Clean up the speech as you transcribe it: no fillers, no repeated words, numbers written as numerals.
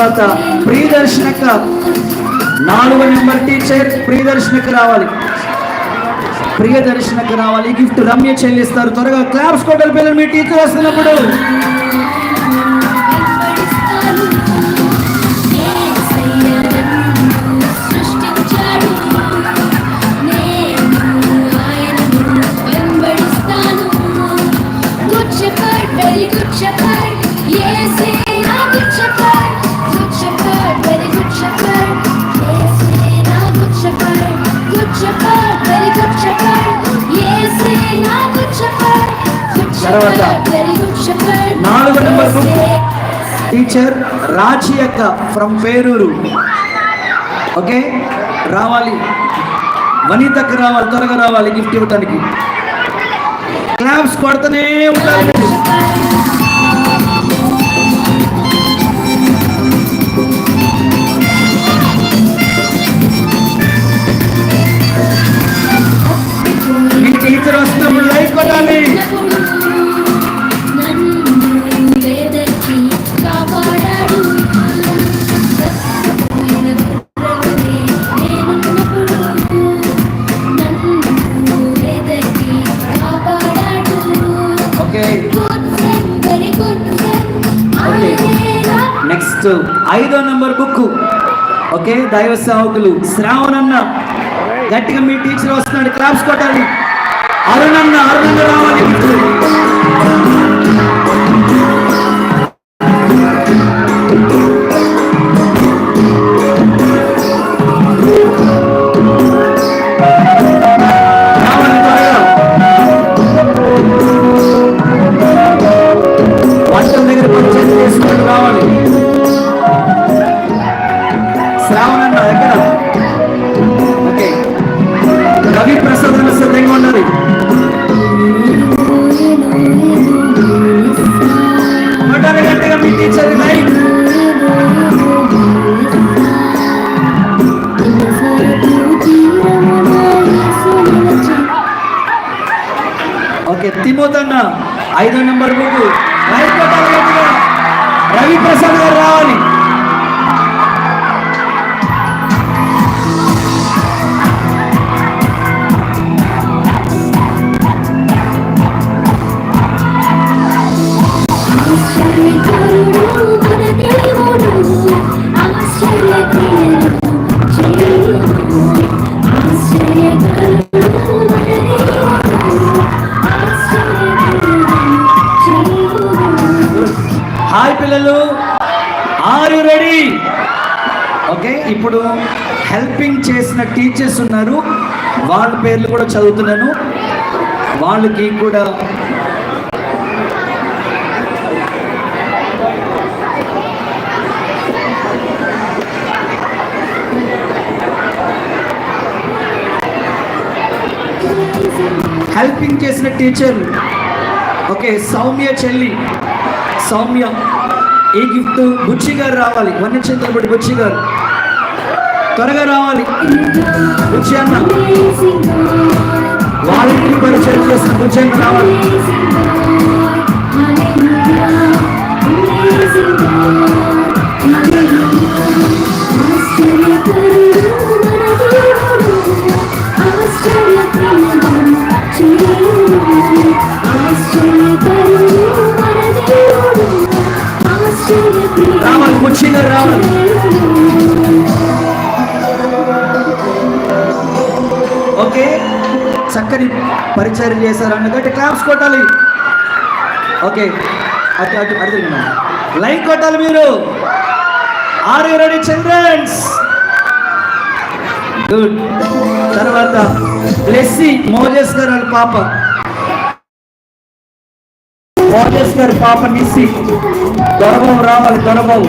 తర్వాత ప్రియదర్శనక 4వ number teacher ప్రియదర్శనకు రావాలి. ప్రియదర్శనకు రావాలి. గిఫ్ట్ రమ్య చెల్లిస్తారు. త్వరగా క్లాప్స్ కొట్టాలి పిల్లలు మీ టీచర్ వస్తున్నప్పుడు. తర్వాత 4వ నెంబర్ టీచర్ రాజీ అక్క ఫ్రమ్ పేరూరు. ఓకే రావాలి. వనితకు రావాలి. త్వరగా రావాలి గిఫ్ట్ ఇవ్వటానికి. క్లాప్స్ కొడుతూనే ఉండాలి. మీ టీచర్ వస్తున్నప్పుడు లైక్ కొట్టాలి. నెక్స్ట్ 5వ నెంబర్ బుక్. ఓకే దైవ సేవకులు శ్రావణ్ అన్న గట్టిగా మీ టీచర్ వస్తున్నాడు. క్లాప్స్ కొట్టాలి. అరుణన్న రావాలి. వంటల దగ్గర పర్చేజ్ చేసుకుంటూ రావాలి. శ్రావణ్ అన్న ఎక్కడ? ఓకే రవి ప్రసాద్ అన్న సిద్ధంగా ఉన్నారు. గట్టిగా మీ టీచర్ ఓకే తిమోతన్న 5వ నెంబర్ బుక్. రవి ప్రసాద్ గారు రావాలి. హాయ్ పిల్లలు, ఆర్ యు రెడీ? ఓకే ఇప్పుడు హెల్పింగ్ చేసిన టీచర్స్ ఉన్నారు. వాళ్ళ పేర్లు కూడా చదువుతున్నాను. వాళ్ళకి కూడా హెల్పింగ్ చేసిన టీచర్ ఓకే సౌమ్య చెల్లి. సౌమ్య ఈ గిఫ్ట్ బుచ్చి గారు రావాలి. వన్యచంద్రపడి బుచ్చి గారు త్వరగా రావాలి. బుచ్చి అన్న వాళ్ళకి పరిచయం చేసిన బుచ్చి అన్న రావాలి. రావాలి బుచ్చి గారు రావాలి. ఓకే చక్కని పరిచయం చేశారు అన్నట్టు క్లాప్స్ కొట్టాలి. ఓకే అటు అటు అటు లైక్ కొట్టాలి మీరు. Are you ready childrens? Good. తర్వాత బ్లెస్సీ మోజెస్ గారు వాళ్ళ పాప. మోజెస్ గారి పాప నిస్సి దొరబాబు రావాలి. దొరబాబు